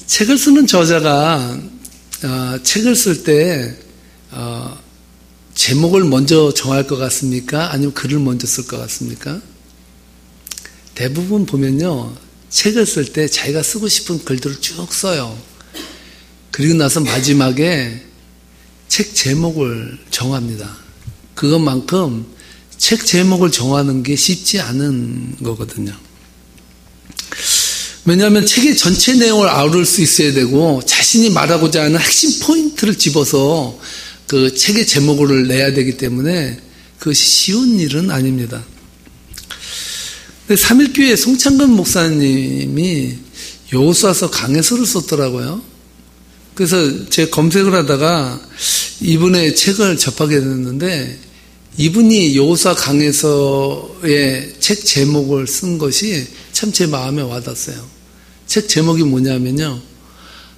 책을 쓰는 저자가 책을 쓸 때 제목을 먼저 정할 것 같습니까? 아니면 글을 먼저 쓸 것 같습니까? 대부분 보면요, 책을 쓸 때 자기가 쓰고 싶은 글들을 쭉 써요. 그리고 나서 마지막에 책 제목을 정합니다. 그것만큼 책 제목을 정하는 게 쉽지 않은 거거든요. 왜냐하면 책의 전체 내용을 아우를 수 있어야 되고 자신이 말하고자 하는 핵심 포인트를 집어서 그 책의 제목을 내야 되기 때문에 그것이 쉬운 일은 아닙니다. 근데 삼일교회 송창근 목사님이 여호수아서 강해서를 썼더라고요. 그래서 제가 검색을 하다가 이분의 책을 접하게 됐는데 이분이 여호수아 강해서의 책 제목을 쓴 것이 참 제 마음에 와닿았어요. 책 제목이 뭐냐면요,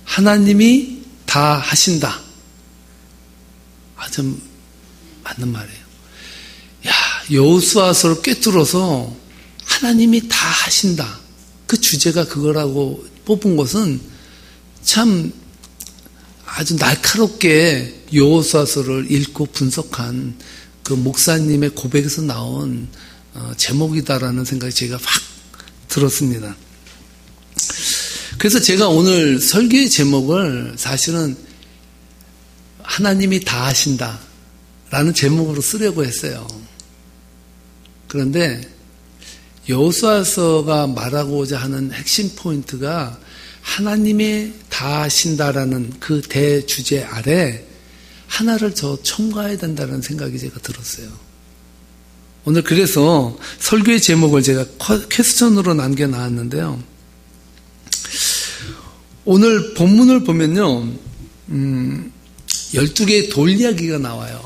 하나님이 다 하신다. 좀 맞는 말이에요. 여호수아서를 꿰뚫어서 하나님이 다 하신다. 그 주제가 그거라고 뽑은 것은 참 아주 날카롭게 여호수아서를 읽고 분석한 그 목사님의 고백에서 나온 제목이다라는 생각이 제가 확 들었습니다. 그래서 제가 오늘 설교의 제목을 사실은 하나님이 다 하신다 라는 제목으로 쓰려고 했어요. 그런데 여호수아서가 말하고자 하는 핵심 포인트가 하나님이 다 하신다라는 그 대주제 아래 하나를 더 첨가해야 된다는 생각이 제가 들었어요. 오늘 그래서 설교의 제목을 제가 퀘스천으로 남겨놨는데요. 오늘 본문을 보면요, 12개의 돌 이야기가 나와요.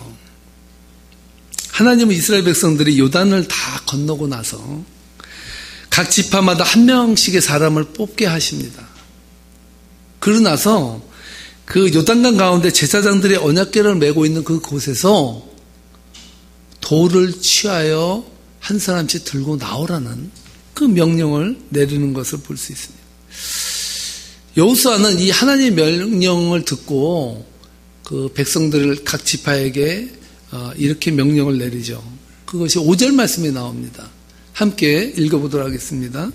하나님은 이스라엘 백성들이 요단을 다 건너고 나서 각 지파마다 한 명씩의 사람을 뽑게 하십니다. 그러고 나서 그 요단강 가운데 제사장들의 언약궤를 메고 있는 그 곳에서 돌을 취하여 한 사람씩 들고 나오라는 그 명령을 내리는 것을 볼 수 있습니다. 여호수아는 이 하나님의 명령을 듣고 그 백성들을 각 지파에게 이렇게 명령을 내리죠. 그것이 5절 말씀에 나옵니다. 함께 읽어보도록 하겠습니다.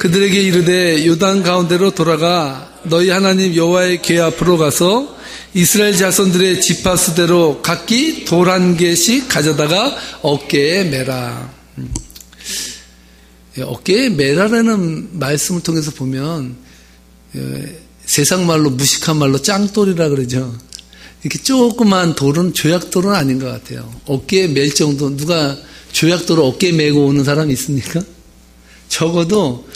그들에게 이르되 요단 가운데로 돌아가 너희 하나님 여호와의 궤 앞으로 가서 이스라엘 자손들의 지파 수대로 각기 돌 한 개씩 가져다가 어깨에 매라. 어깨에 매라라는 말씀을 통해서 보면 세상 말로 무식한 말로 짱돌이라 그러죠. 이렇게 조그만 돌은 조약돌은 아닌 것 같아요. 어깨에 맬 정도, 누가 조약돌을 어깨에 메고 오는 사람이 있습니까? 적어도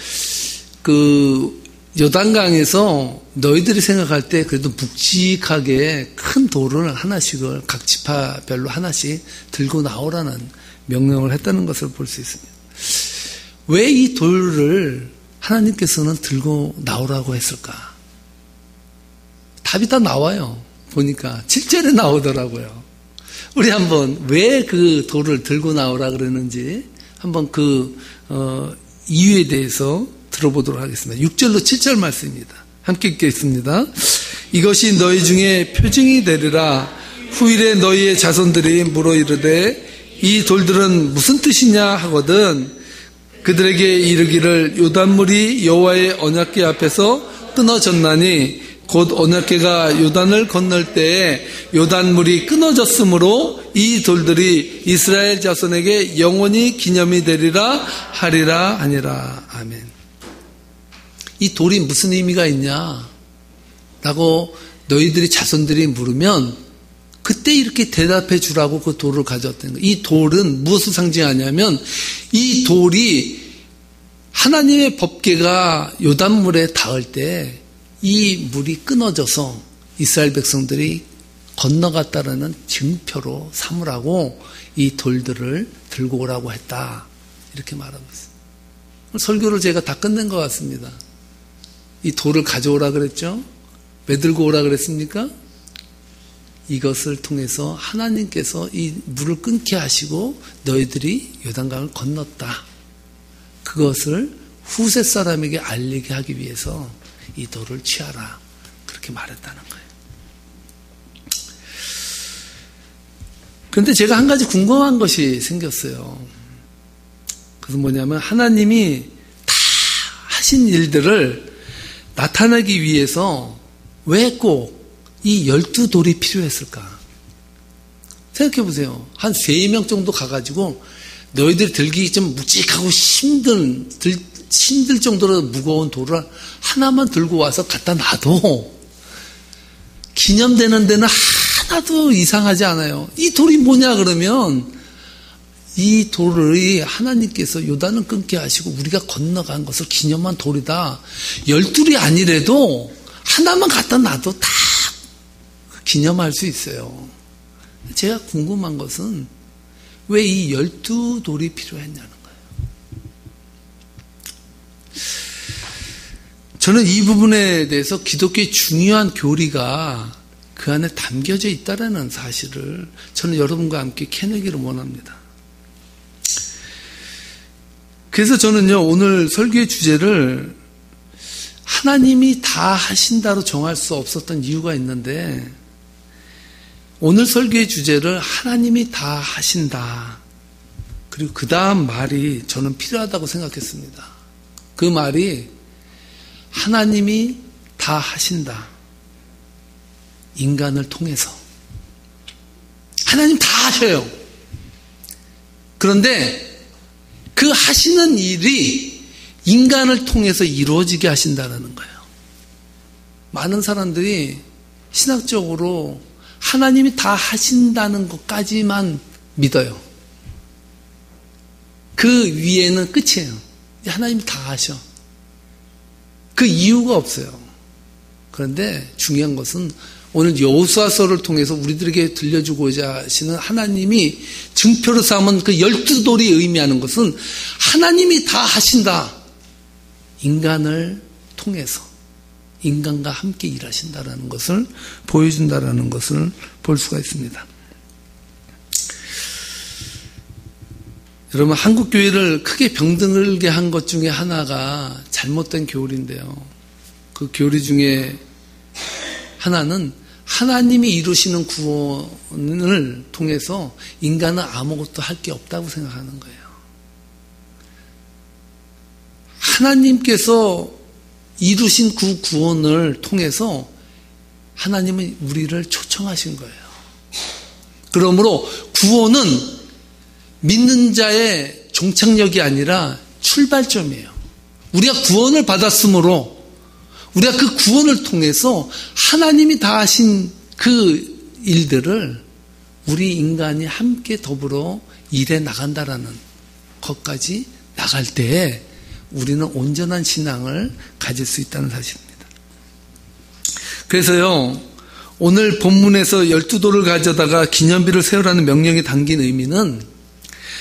그 요단강에서 너희들이 생각할 때 그래도 묵직하게 큰 돌을 하나씩을 각 지파별로 하나씩 들고 나오라는 명령을 했다는 것을 볼 수 있습니다. 왜 이 돌을 하나님께서는 들고 나오라고 했을까? 답이 다 나와요. 보니까 7절에 나오더라고요. 우리 한번 왜 그 돌을 들고 나오라 그러는지 한번 그 이유에 대해서 들어보도록 하겠습니다. 6절로 7절 말씀입니다. 함께 읽겠습니다. 이것이 너희 중에 표징이 되리라. 후일에 너희의 자손들이 물어 이르되 이 돌들은 무슨 뜻이냐 하거든 그들에게 이르기를 요단물이 여호와의 언약궤 앞에서 끊어졌나니 곧 언약궤가 요단을 건널 때에 요단물이 끊어졌으므로 이 돌들이 이스라엘 자손에게 영원히 기념이 되리라 하리라 하니라. 아멘. 이 돌이 무슨 의미가 있냐 라고 너희들이 자손들이 물으면 그때 이렇게 대답해 주라고 그 돌을 가져왔다는 거예요. 이 돌은 무엇을 상징하냐면 이 돌이 하나님의 법궤가 요단물에 닿을 때 이 물이 끊어져서 이스라엘 백성들이 건너갔다라는 증표로 삼으라고 이 돌들을 들고 오라고 했다. 이렇게 말하고 있어요. 설교를 제가 다 끝낸 것 같습니다. 이 돌을 가져오라 그랬죠? 왜 들고 오라 그랬습니까? 이것을 통해서 하나님께서 이 물을 끊게 하시고 너희들이 요단강을 건넜다. 그것을 후세 사람에게 알리게 하기 위해서 이 돌을 취하라. 그렇게 말했다는 거예요. 그런데 제가 한 가지 궁금한 것이 생겼어요. 그래서 뭐냐면 하나님이 다 하신 일들을 나타내기 위해서 왜 꼭 이 12돌이 필요했을까? 생각해 보세요. 한 3명 정도 가가지고 너희들 들기 좀 묵직하고 힘들 정도로 무거운 돌을 하나만 들고 와서 갖다 놔도 기념되는 데는 하나도 이상하지 않아요. 이 돌이 뭐냐 그러면 이 돌을 하나님께서 요단을 끊게 하시고 우리가 건너간 것을 기념한 돌이다. 12이 아니래도 하나만 갖다 놔도 다 기념할 수 있어요. 제가 궁금한 것은 왜 이 12돌이 필요했냐는 거예요. 저는 이 부분에 대해서 기독교의 중요한 교리가 그 안에 담겨져 있다는 사실을 저는 여러분과 함께 캐내기를 원합니다. 그래서 저는요, 오늘 설교의 주제를 하나님이 다 하신다로 정할 수 없었던 이유가 있는데, 오늘 설교의 주제를 하나님이 다 하신다. 그리고 그 다음 말이 저는 필요하다고 생각했습니다. 그 말이 하나님이 다 하신다. 인간을 통해서. 하나님 다 하셔요. 그런데 그 하시는 일이 인간을 통해서 이루어지게 하신다는 거예요. 많은 사람들이 신학적으로 하나님이 다 하신다는 것까지만 믿어요. 그 위에는 끝이에요. 하나님이 다 하셔. 그 이유가 없어요. 그런데 중요한 것은 오늘 여호수아서를 통해서 우리들에게 들려주고자 하시는 하나님이 증표로 삼은 그 12돌이 의미하는 것은 하나님이 다 하신다. 인간을 통해서 인간과 함께 일하신다라는 것을 보여준다라는 것을 볼 수가 있습니다. 여러분, 한국 교회를 크게 병들게 한 것 중에 하나가 잘못된 교리인데요. 그 교리 중에 하나는 하나님이 이루시는 구원을 통해서 인간은 아무것도 할 게 없다고 생각하는 거예요. 하나님께서 이루신 그 구원을 통해서 하나님은 우리를 초청하신 거예요. 그러므로 구원은 믿는 자의 종착역이 아니라 출발점이에요. 우리가 구원을 받았으므로 우리가 그 구원을 통해서 하나님이 다 하신 그 일들을 우리 인간이 함께 더불어 일해 나간다라는 것까지 나갈 때에 우리는 온전한 신앙을 가질 수 있다는 사실입니다. 그래서요, 오늘 본문에서 12돌을 가져다가 기념비를 세우라는 명령에 담긴 의미는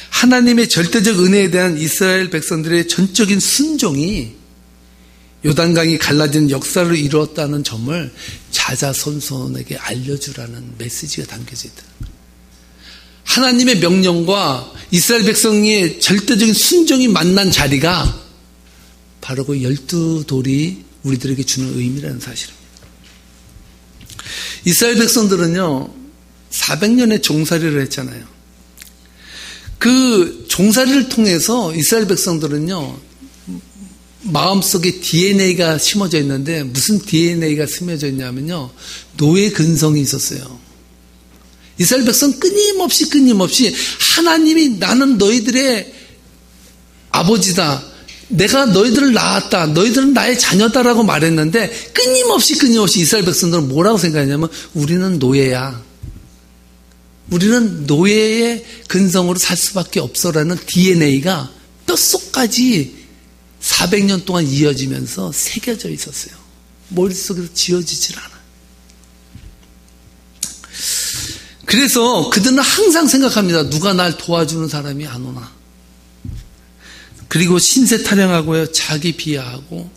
하나님의 절대적 은혜에 대한 이스라엘 백성들의 전적인 순종이 요단강이 갈라진 역사를 이루었다는 점을 자자손손에게 알려주라는 메시지가 담겨져 있다. 하나님의 명령과 이스라엘 백성의 절대적인 순종이 만난 자리가 바로 그 12돌이 우리들에게 주는 의미라는 사실입니다. 이스라엘 백성들은요, 400년의 종살이를 했잖아요. 그 종살이를 통해서 이스라엘 백성들은요, 마음속에 DNA가 심어져 있는데 무슨 DNA가 심어져 있냐면요, 노예 근성이 있었어요. 이스라엘 백성 끊임없이 하나님이 나는 너희들의 아버지다. 내가 너희들을 낳았다. 너희들은 나의 자녀다라고 말했는데 끊임없이 이스라엘 백성들은 뭐라고 생각하냐면 우리는 노예야. 우리는 노예의 근성으로 살 수밖에 없어라는 DNA가 뼛속까지 400년 동안 이어지면서 새겨져 있었어요. 머릿속에서 지워지질 않아. 그래서 그들은 항상 생각합니다. 누가 날 도와주는 사람이 안 오나. 그리고 신세 타령하고요, 자기 비하하고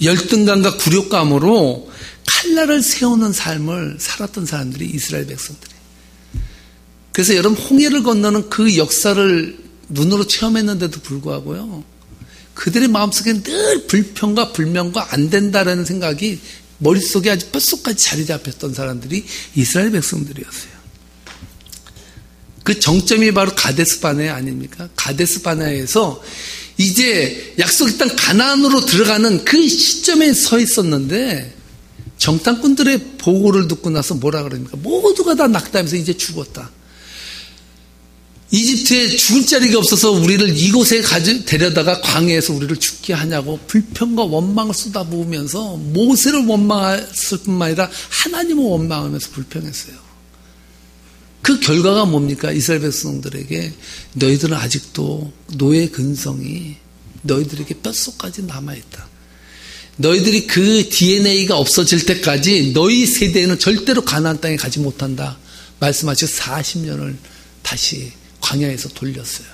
열등감과 굴욕감으로 칼날을 세우는 삶을 살았던 사람들이 이스라엘 백성들이. 그래서 여러분, 홍해를 건너는 그 역사를 눈으로 체험했는데도 불구하고요, 그들의 마음속에 늘 불평과 불명과 안 된다라는 생각이 머릿속에 아주 뼛속까지 자리 잡혔던 사람들이 이스라엘 백성들이었어요. 그 정점이 바로 가데스 바네아 아닙니까? 가데스 바네아에서 이제 약속의 땅 가나안으로 들어가는 그 시점에 서 있었는데 정탐꾼들의 보고를 듣고 나서 뭐라 그럽니까? 모두가 다 낙담해서 이제 죽었다. 이집트에 죽을 자리가 없어서 우리를 이곳에 데려다가 광야에서 우리를 죽게 하냐고 불평과 원망을 쏟아부으면서 모세를 원망했을 뿐만 아니라 하나님을 원망하면서 불평했어요. 그 결과가 뭡니까? 이스라엘 백성들에게 너희들은 아직도 노예 근성이 너희들에게 뼛속까지 남아있다. 너희들이 그 DNA가 없어질 때까지 너희 세대는 절대로 가나안 땅에 가지 못한다. 말씀하시고 40년을 다시 광야에서 돌렸어요.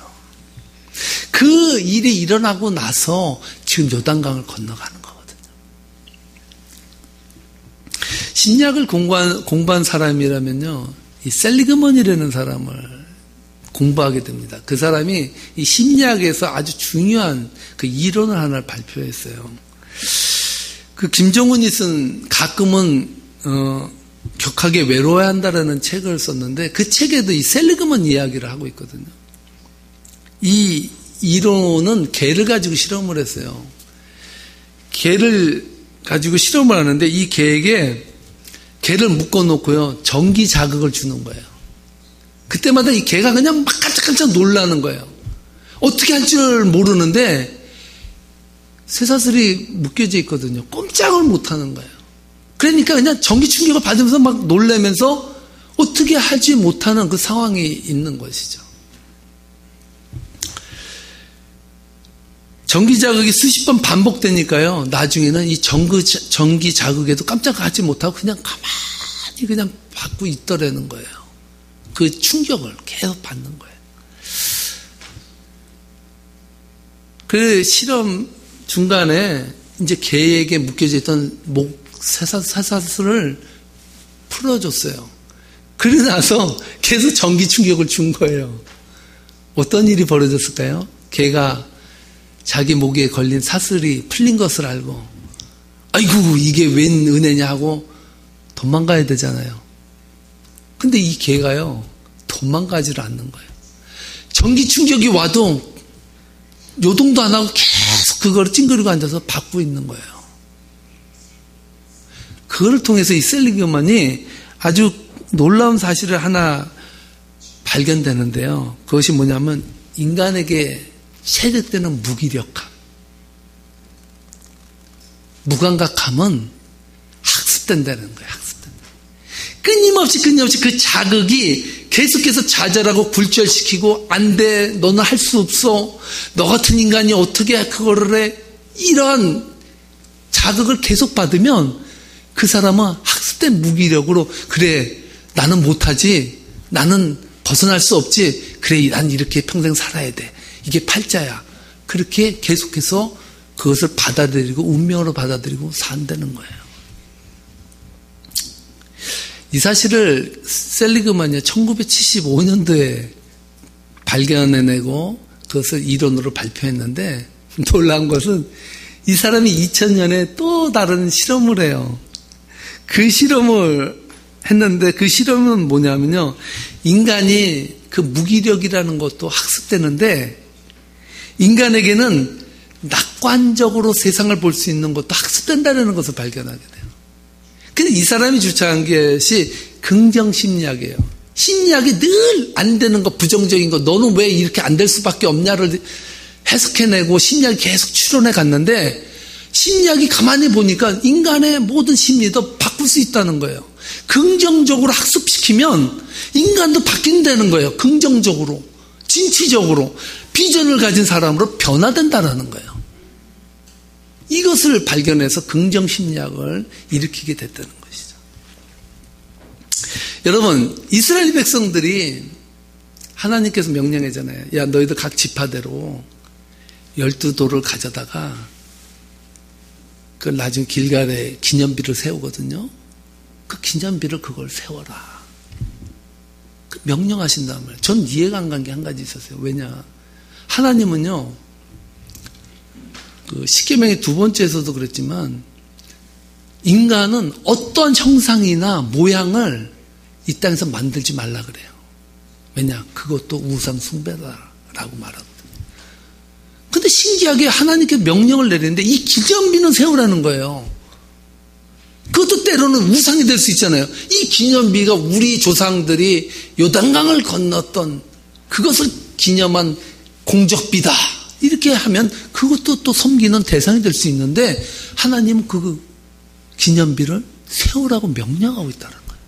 그 일이 일어나고 나서 지금 요단강을 건너가는 거거든요. 신약을 공부한 사람이라면요, 이 셀리그먼이라는 사람을 공부하게 됩니다. 그 사람이 이 신약에서 아주 중요한 그 이론을 하나를 발표했어요. 그 김정은이 쓴 가끔은 격하게 외로워야 한다라는 책을 썼는데 그 책에도 이 셀리그먼 이야기를 하고 있거든요. 이 이론은 개를 가지고 실험을 했어요. 개를 가지고 실험을 하는데 이 개에게 개를 묶어놓고요, 전기 자극을 주는 거예요. 그때마다 이 개가 그냥 막 깜짝깜짝 놀라는 거예요. 어떻게 할 줄 모르는데 쇠사슬이 묶여져 있거든요. 꼼짝을 못하는 거예요. 그러니까 그냥 전기 충격을 받으면서 막 놀라면서 어떻게 하지 못하는 그 상황이 있는 것이죠. 전기 자극이 수십 번 반복되니까요, 나중에는 이 전기 자극에도 깜짝하지 못하고 그냥 가만히 그냥 받고 있더라는 거예요. 그 충격을 계속 받는 거예요. 그 실험 중간에 이제 개에게 묶여져 있던 쇠사슬을 풀어줬어요. 그러고 나서 계속 전기 충격을 준 거예요. 어떤 일이 벌어졌을까요? 개가 자기 목에 걸린 사슬이 풀린 것을 알고 아이고 이게 웬 은혜냐 하고 도망가야 되잖아요. 근데 이 개가요, 도망가지를 않는 거예요. 전기 충격이 와도 요동도 안 하고 계속 그걸 찡그리고 앉아서 받고 있는 거예요. 그걸 통해서 이 셀리그먼이 아주 놀라운 사실을 하나 발견되는데요. 그것이 뭐냐면 인간에게 체득되는 무기력함, 무감각함은 학습된다는 거예요. 끊임없이 그 자극이 계속해서 좌절하고 굴절시키고 안 돼, 너는 할 수 없어, 너 같은 인간이 어떻게 그거를 해, 이런 자극을 계속 받으면 그 사람은 학습된 무기력으로 그래 나는 못하지, 나는 벗어날 수 없지, 그래 난 이렇게 평생 살아야 돼, 이게 팔자야, 그렇게 계속해서 그것을 받아들이고 운명으로 받아들이고 산다는 거예요. 이 사실을 셀리그먼이 1975년도에 발견해내고 그것을 이론으로 발표했는데 놀라운 것은 이 사람이 2000년에 또 다른 실험을 해요. 그 실험을 했는데 그 실험은 뭐냐면요, 인간이 그 무기력이라는 것도 학습되는데 인간에게는 낙관적으로 세상을 볼 수 있는 것도 학습된다는 것을 발견하게 돼요. 근데 이 사람이 주장한 것이 긍정심리학이에요. 심리학이 늘 안 되는 거, 부정적인 거, 너는 왜 이렇게 안 될 수밖에 없냐를 해석해내고 심리학이 계속 추론해 갔는데 심리학이 가만히 보니까 인간의 모든 심리도 바꿀 수 있다는 거예요. 긍정적으로 학습시키면 인간도 바뀐다는 거예요. 긍정적으로, 진취적으로, 비전을 가진 사람으로 변화된다는 거예요. 이것을 발견해서 긍정심리학을 일으키게 됐다는 것이죠. 여러분, 이스라엘 백성들이 하나님께서 명령하잖아요. 야, 너희들 각 지파대로 12돌을 가져다가 그 나중에 길갈에 기념비를 세우거든요. 그 기념비를 그걸 세워라. 그 명령하신단 말이에요. 전 이해가 안 간 게 한 가지 있었어요. 왜냐? 하나님은요, 그 십계명의 두 번째에서도 그랬지만 인간은 어떤 형상이나 모양을 이 땅에서 만들지 말라 그래요. 왜냐? 그것도 우상 숭배다라고 말하거든요. 근데 신기하게 하나님께 명령을 내리는데 이 기념비는 세우라는 거예요. 그것도 때로는 우상이 될 수 있잖아요. 이 기념비가 우리 조상들이 요단강을 건넜던 그것을 기념한 공적비다. 이렇게 하면 그것도 또 섬기는 대상이 될 수 있는데 하나님은 그 기념비를 세우라고 명령하고 있다는 거예요.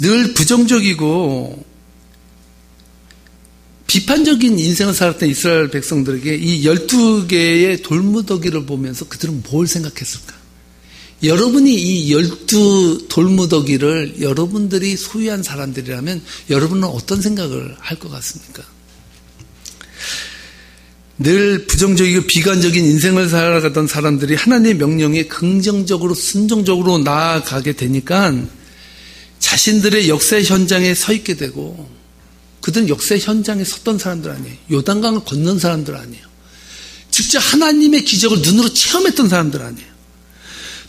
늘 부정적이고 비판적인 인생을 살았던 이스라엘 백성들에게 이 12개의 돌무더기를 보면서 그들은 뭘 생각했을까? 여러분이 이 12 돌무더기를 여러분들이 소유한 사람들이라면 여러분은 어떤 생각을 할 것 같습니까? 늘 부정적이고 비관적인 인생을 살아가던 사람들이 하나님의 명령에 긍정적으로 순종적으로 나아가게 되니까 자신들의 역사의 현장에 서 있게 되고 그들은 역사의 현장에 섰던 사람들 아니에요. 요단강을 건넌 사람들 아니에요. 직접 하나님의 기적을 눈으로 체험했던 사람들 아니에요.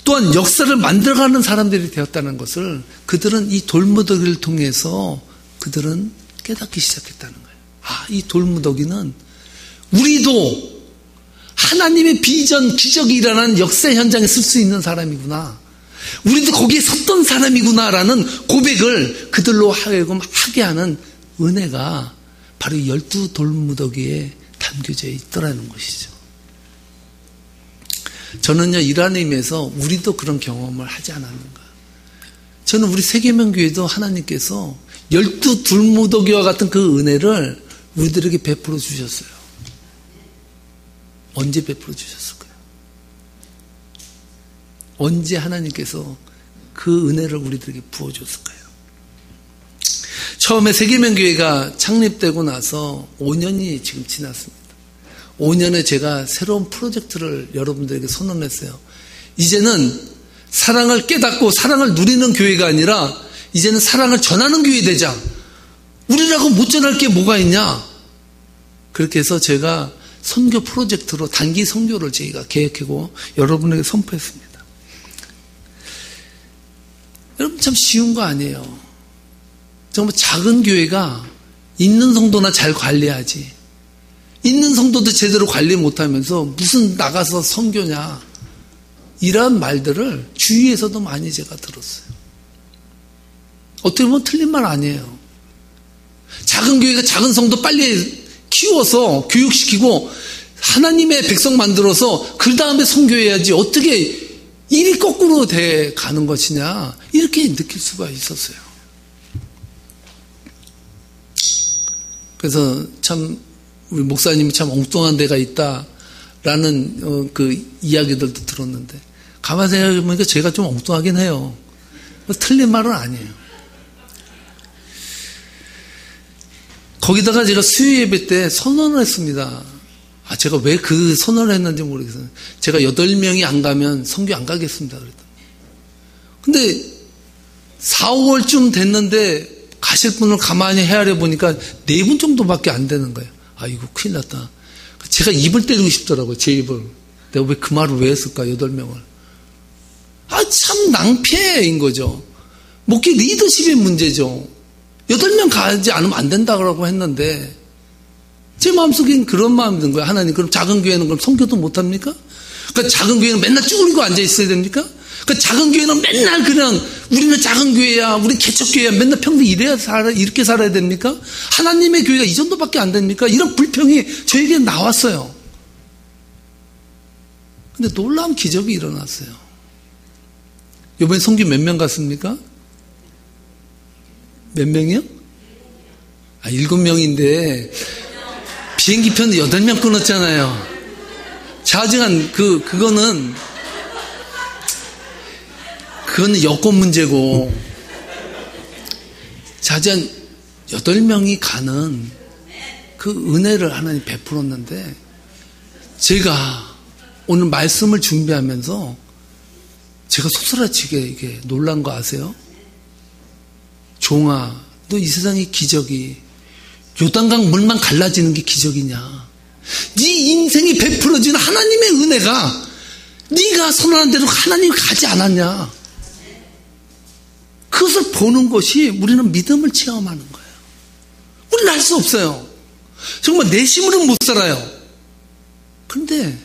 또한 역사를 만들어가는 사람들이 되었다는 것을 그들은 이 돌무더기를 통해서 그들은 깨닫기 시작했다는 거예요. 아, 이 돌무더기는 우리도 하나님의 비전, 기적이 일어나는 역사 현장에 쓸 수 있는 사람이구나. 우리도 거기에 섰던 사람이구나라는 고백을 그들로 하여금 하게 하는 은혜가 바로 12 돌무더기에 담겨져 있더라는 것이죠. 저는요, 이러한 의미에서 우리도 그런 경험을 하지 않았는가. 저는 우리 세계명교회도 하나님께서 12 돌무더기와 같은 그 은혜를 우리들에게 베풀어 주셨어요. 언제 베풀어 주셨을까요? 언제 하나님께서 그 은혜를 우리들에게 부어줬을까요? 처음에 세계명교회가 창립되고 나서 5년이 지금 지났습니다. 5년에 제가 새로운 프로젝트를 여러분들에게 선언했어요. 이제는 사랑을 깨닫고 사랑을 누리는 교회가 아니라 이제는 사랑을 전하는 교회 되자. 우리라고 못 전할 게 뭐가 있냐? 그렇게 해서 제가 선교 프로젝트로 단기 선교를 저희가 계획하고 여러분에게 선포했습니다. 여러분 참 쉬운 거 아니에요. 정말 작은 교회가 있는 성도나 잘 관리하지. 있는 성도도 제대로 관리 못하면서 무슨 나가서 선교냐. 이런 말들을 주위에서도 많이 제가 들었어요. 어떻게 보면 틀린 말 아니에요. 작은 교회가 작은 성도 빨리 키워서 교육시키고 하나님의 백성 만들어서 그 다음에 선교해야지 어떻게 일이 거꾸로 돼 가는 것이냐 이렇게 느낄 수가 있었어요. 그래서 참 우리 목사님이 참 엉뚱한 데가 있다라는 그 이야기들도 들었는데 가만히 생각해보니까 제가 좀 엉뚱하긴 해요. 틀린 말은 아니에요. 거기다가 제가 수요 예배 때 선언을 했습니다. 아, 제가 왜 그 선언을 했는지 모르겠어요. 제가 8명이 안 가면 선교 안 가겠습니다. 그랬더니. 근데 4, 5월쯤 됐는데 가실 분을 가만히 헤아려 보니까 4분 정도밖에 안 되는 거예요. 아, 이거 큰일 났다. 제가 입을 때리고 싶더라고요. 제 입을. 내가 왜 그 말을 왜 했을까? 8명을. 아, 참 낭패인 거죠. 목회 리더십의 문제죠. 8명 가지 않으면 안 된다고 했는데 제 마음속엔 그런 마음이 든 거예요. 하나님, 그럼 작은 교회는 그럼 선교도 못합니까? 그러니까 작은 교회는 맨날 쭈그리고 앉아있어야 됩니까? 그러니까 작은 교회는 맨날 그냥 우리는 작은 교회야, 우리 개척교회야, 맨날 평생 이렇게 살아야 됩니까? 하나님의 교회가 이 정도밖에 안 됩니까? 이런 불평이 저에게 나왔어요. 근데 놀라운 기적이 일어났어요. 이번에 선교 몇 명 갔습니까? 몇 명이요? 아, 7명인데 비행기 편 8명 끊었잖아요. 자중한 그거는 여건 문제고 자주한 8명이 가는 그 은혜를 하나님 베풀었는데 제가 오늘 말씀을 준비하면서 제가 속살아치게 이게 놀란 거 아세요? 종아, 너 이 세상의 기적이 요단강 물만 갈라지는 게 기적이냐? 네 인생이 베풀어진 하나님의 은혜가 네가 선언한 대로 하나님이 가지 않았냐? 그것을 보는 것이 우리는 믿음을 체험하는 거예요. 우리는 할 수 없어요. 정말 내심으로는 못 살아요. 그런데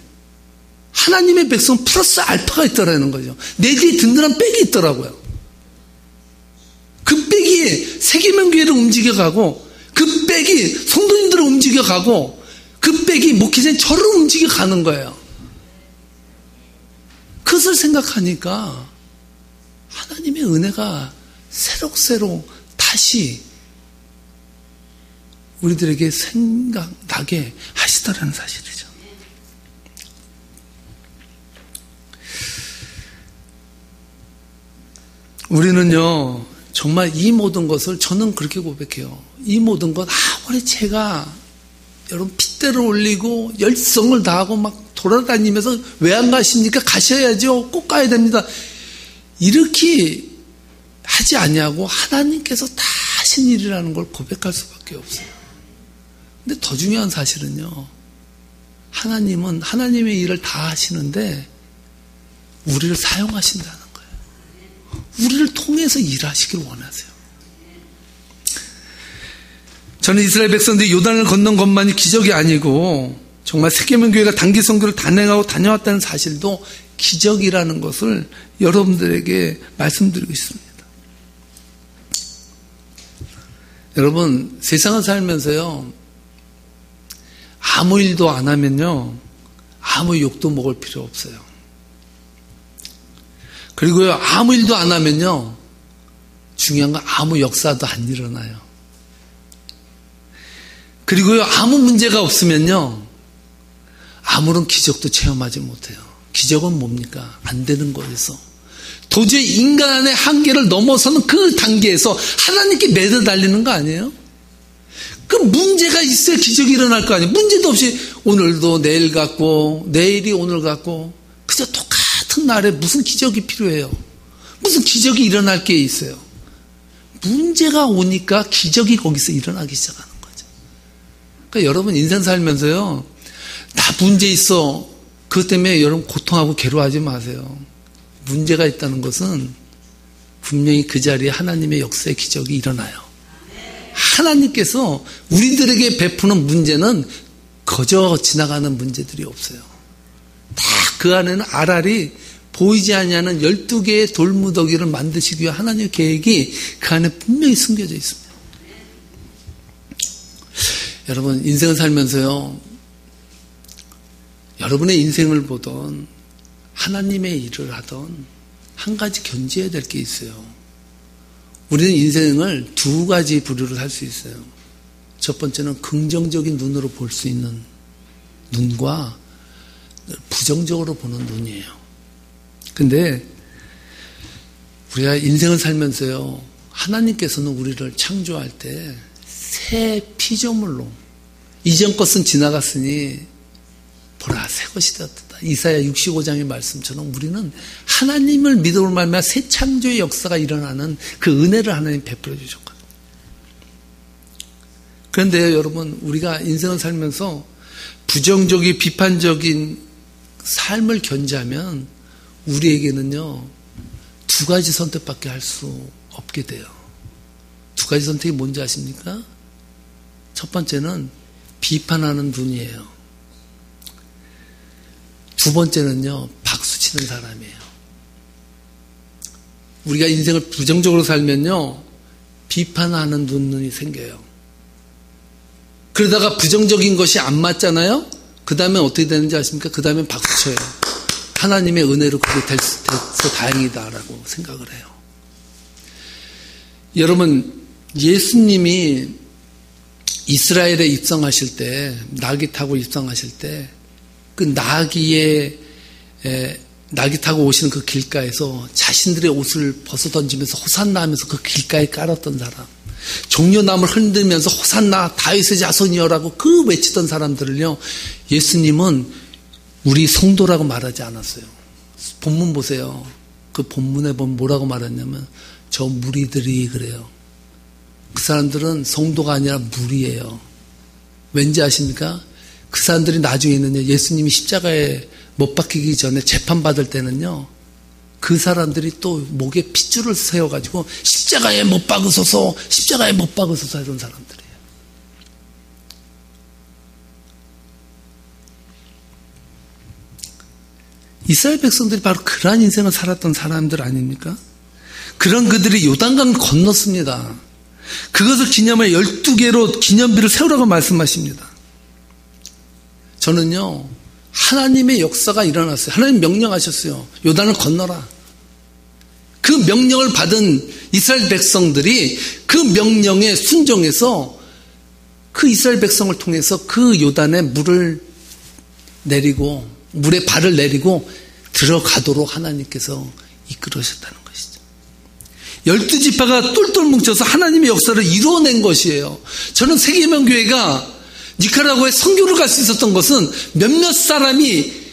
하나님의 백성은 플러스 알파가 있더라는 거죠. 내 뒤에 든든한 백이 있더라고요. 그 백이 세계명교회를 움직여가고, 그 백이 성도님들을 움직여가고, 그 백이 목회자인 저를 움직여가는 거예요. 그것을 생각하니까 하나님의 은혜가 새록새록 다시 우리들에게 생각나게 하시더라는 사실이죠. 우리는요, 정말 이 모든 것을 저는 그렇게 고백해요. 이 모든 것 아무리 제가 여러분 핏대를 올리고 열성을 다하고 막 돌아다니면서 왜 안 가십니까? 가셔야죠. 꼭 가야 됩니다. 이렇게 하지 않냐고 하나님께서 다 하신 일이라는 걸 고백할 수밖에 없어요. 근데 더 중요한 사실은요, 하나님은 하나님의 일을 다 하시는데 우리를 사용하신다는 거예요. 우리를 통해서 일하시길 원하세요. 저는 이스라엘 백성들이 요단을 건넌 것만이 기적이 아니고 정말 세계명교회가 단기 선교를 단행하고 다녀왔다는 사실도 기적이라는 것을 여러분들에게 말씀드리고 있습니다. 여러분, 세상을 살면서요, 아무 일도 안 하면요, 아무 욕도 먹을 필요 없어요. 그리고요, 아무 일도 안 하면요, 중요한 건 아무 역사도 안 일어나요. 그리고요, 아무 문제가 없으면요, 아무런 기적도 체험하지 못해요. 기적은 뭡니까? 안 되는 거에서. 도저히 인간의 한계를 넘어서는 그 단계에서 하나님께 매달 달리는 거 아니에요? 그 문제가 있어야 기적이 일어날 거 아니에요? 문제도 없이 오늘도 내일 같고, 내일이 오늘 같고, 그저 똑같은 날에 무슨 기적이 필요해요? 무슨 기적이 일어날 게 있어요? 문제가 오니까 기적이 거기서 일어나기 시작하는 거죠. 그러니까 여러분 인생 살면서요, 다 문제 있어. 그것 때문에 여러분 고통하고 괴로워하지 마세요. 문제가 있다는 것은 분명히 그 자리에 하나님의 역사의 기적이 일어나요. 하나님께서 우리들에게 베푸는 문제는 거저 지나가는 문제들이 없어요. 다 그 안에는 알알이 보이지 아니하는 12개의 돌무더기를 만드시기 위한 하나님의 계획이 그 안에 분명히 숨겨져 있습니다. 여러분 인생을 살면서요, 여러분의 인생을 보던 하나님의 일을 하던 한 가지 견지해야 될 게 있어요. 우리는 인생을 두 가지 부류로 살 수 있어요. 첫 번째는 긍정적인 눈으로 볼 수 있는 눈과 부정적으로 보는 눈이에요. 근데 우리가 인생을 살면서요, 하나님께서는 우리를 창조할 때 새 피조물로, 이전 것은 지나갔으니 보라 새 것이 되었다. 이사야 65장의 말씀처럼 우리는 하나님을 믿음으로 말미암아 새 창조의 역사가 일어나는 그 은혜를 하나님 베풀어 주셨거든요. 그런데 여러분, 우리가 인생을 살면서 부정적인 비판적인 삶을 견지하면 우리에게는요, 두 가지 선택밖에 할 수 없게 돼요. 두 가지 선택이 뭔지 아십니까? 첫 번째는 비판하는 눈이에요. 두 번째는요, 박수 치는 사람이에요. 우리가 인생을 부정적으로 살면요, 비판하는 눈이 생겨요. 그러다가 부정적인 것이 안 맞잖아요? 그 다음에 어떻게 되는지 아십니까? 그 다음에 박수 쳐요. 하나님의 은혜로 그게 돼서 다행이다라고 생각을 해요. 여러분, 예수님이 이스라엘에 입성하실 때, 나귀 타고 입성하실 때, 그 나귀 타고 오시는 그 길가에서 자신들의 옷을 벗어 던지면서 호산나 하면서 그 길가에 깔았던 사람, 종려나무를 흔들면서 호산나 다윗의 자손이여라고 그 외치던 사람들을요, 예수님은 우리 성도라고 말하지 않았어요. 본문 보세요. 그 본문에 보면 뭐라고 말했냐면 저 무리들이 그래요. 그 사람들은 성도가 아니라 무리예요. 왠지 아십니까? 그 사람들이 나중에는요, 예수님이 십자가에 못 박히기 전에 재판받을 때는요, 그 사람들이 또 목에 핏줄을 세워가지고 십자가에 못 박으소서, 십자가에 못 박으소서 이런 사람들이에요. 이스라엘 백성들이 바로 그러한 인생을 살았던 사람들 아닙니까? 그런 그들이 요단강을 건넜습니다. 그것을 기념해 12개로 기념비를 세우라고 말씀하십니다. 저는요, 하나님의 역사가 일어났어요. 하나님 명령하셨어요. 요단을 건너라. 그 명령을 받은 이스라엘 백성들이 그 명령에 순종해서 그 이스라엘 백성을 통해서 그 요단에 물을 내리고 물에 발을 내리고 들어가도록 하나님께서 이끌으셨다는 것이죠. 12지파가 똘똘 뭉쳐서 하나님의 역사를 이루어낸 것이에요. 저는 세계명교회가 니카라구아에 선교를 갈 수 있었던 것은 몇몇 사람이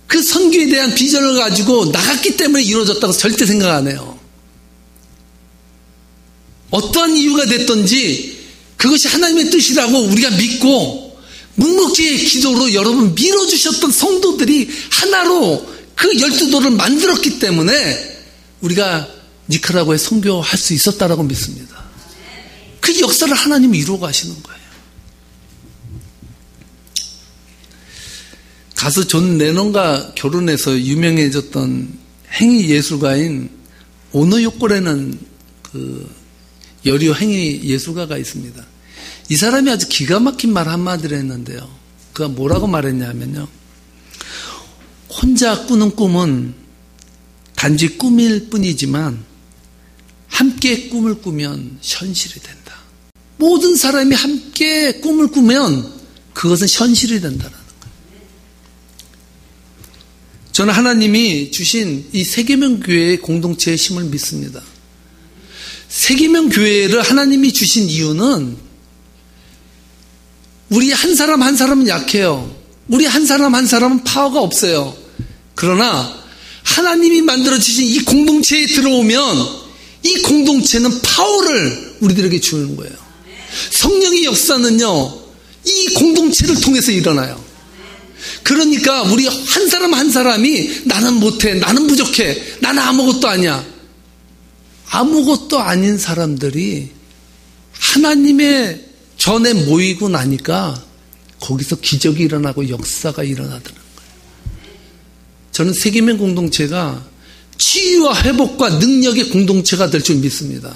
그 선교에 대한 비전을 가지고 나갔기 때문에 이루어졌다고 절대 생각 안 해요. 어떠한 이유가 됐든지 그것이 하나님의 뜻이라고 우리가 믿고 묵묵지의 기도로 여러분 밀어주셨던 성도들이 하나로 그 12도를 만들었기 때문에 우리가 니카라구아에 선교할 수 있었다라고 믿습니다. 그 역사를 하나님이 이루어 가시는 거예요. 가수 존 레논과 결혼해서 유명해졌던 행위 예술가인 오노 요코레는 그 여리오 행위 예술가가 있습니다. 이 사람이 아주 기가 막힌 말 한마디를 했는데요. 그가 뭐라고 말했냐면요. 혼자 꾸는 꿈은 단지 꿈일 뿐이지만 함께 꿈을 꾸면 현실이 된다. 모든 사람이 함께 꿈을 꾸면 그것은 현실이 된다는 거예요. 저는 하나님이 주신 이 세계명교회의 공동체의 힘을 믿습니다. 세계명교회를 하나님이 주신 이유는 우리 한 사람 한 사람은 약해요. 우리 한 사람 한 사람은 파워가 없어요. 그러나 하나님이 만들어주신 이 공동체에 들어오면 이 공동체는 파워를 우리들에게 주는 거예요. 성령의 역사는요, 이 공동체를 통해서 일어나요. 그러니까 우리 한 사람 한 사람이 나는 못해, 나는 부족해, 나는 아무것도 아니야. 아무것도 아닌 사람들이 하나님의 전에 모이고 나니까 거기서 기적이 일어나고 역사가 일어나더라는 거예요. 저는 세계명 공동체가 치유와 회복과 능력의 공동체가 될 줄 믿습니다.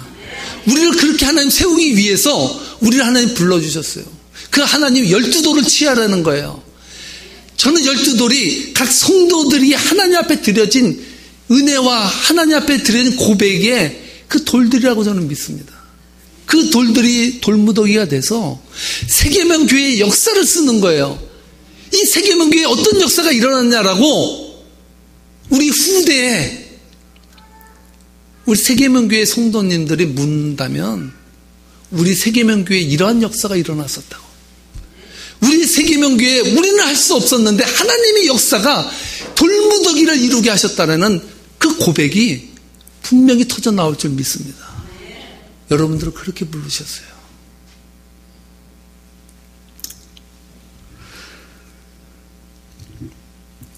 우리를 그렇게 하나님 세우기 위해서 우리를 하나님 불러주셨어요. 그 하나님 12도를 취하라는 거예요. 저는 12돌이 각 성도들이 하나님 앞에 드려진 은혜와 하나님 앞에 드려진 고백의 그 돌들이라고 저는 믿습니다. 그 돌들이 돌무더기가 돼서 세계명교회의 역사를 쓰는 거예요. 이 세계명교회에 어떤 역사가 일어났냐라고 우리 후대에 우리 세계명교회 성도님들이 묻는다면 우리 세계명교회에 이러한 역사가 일어났었다고. 우리 세계명교회에 우리는 할 수 없었는데 하나님의 역사가 돌무더기를 이루게 하셨다는 그 고백이 분명히 터져 나올 줄 믿습니다. 여러분들은 그렇게 부르셨어요.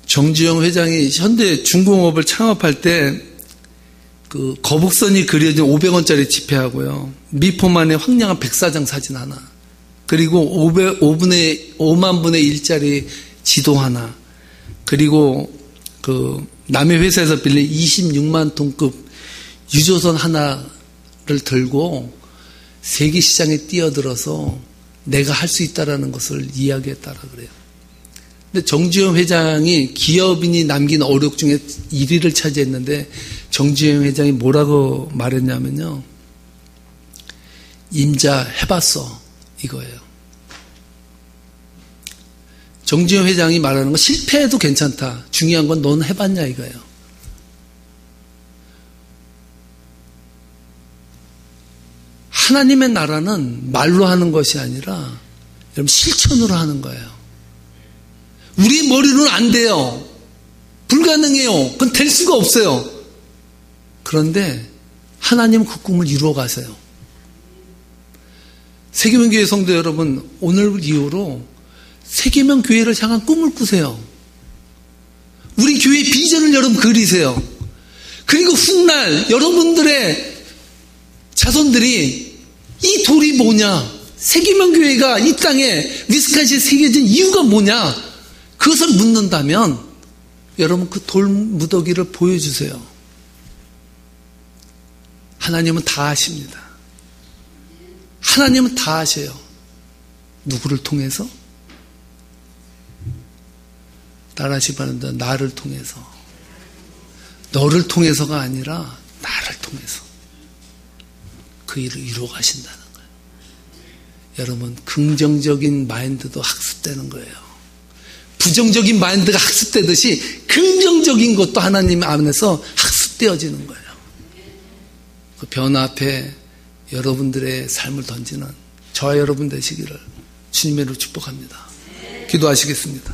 정주영 회장이 현대 중공업을 창업할 때 그 거북선이 그려진 500원짜리 지폐하고요, 미포만의 황량한 백사장 사진 하나, 그리고 5만 분의 1짜리 지도 하나, 그리고 그 남의 회사에서 빌린 26만 톤급 유조선 하나를 들고 세계 시장에 뛰어들어서 내가 할 수 있다라는 것을 이야기했다라 그래요. 근데 정주영 회장이 기업인이 남긴 어록 중에 1위를 차지했는데 정주영 회장이 뭐라고 말했냐면요, 임자 해봤어 이거예요. 정주영 회장이 말하는 건 실패해도 괜찮다, 중요한 건 넌 해봤냐 이거예요. 하나님의 나라는 말로 하는 것이 아니라 여러분 실천으로 하는 거예요. 우리 머리로는 안 돼요. 불가능해요. 그건 될 수가 없어요. 그런데 하나님은 그 꿈을 이루어 가세요. 세계명교회 성도 여러분, 오늘 이후로 세계명교회를 향한 꿈을 꾸세요. 우리 교회 비전을 여러분 그리세요. 그리고 훗날 여러분들의 자손들이 이 돌이 뭐냐, 세계명교회가 이 땅에 위스콘신에 새겨진 이유가 뭐냐, 그것을 묻는다면 여러분 그 돌 무더기를 보여주세요. 하나님은 다 아십니다. 하나님은 다 아셔요. 누구를 통해서? 따라하시 바랍니다. 나를 통해서. 너를 통해서가 아니라 나를 통해서 그 일을 이루어 가신다는 거예요. 여러분, 긍정적인 마인드도 학습되는 거예요. 부정적인 마인드가 학습되듯이 긍정적인 것도 하나님 안에서 학습되어지는 거예요. 그 변화 앞에 여러분들의 삶을 던지는 저와 여러분 되시기를 주님의 이름으로 축복합니다. 기도하시겠습니다.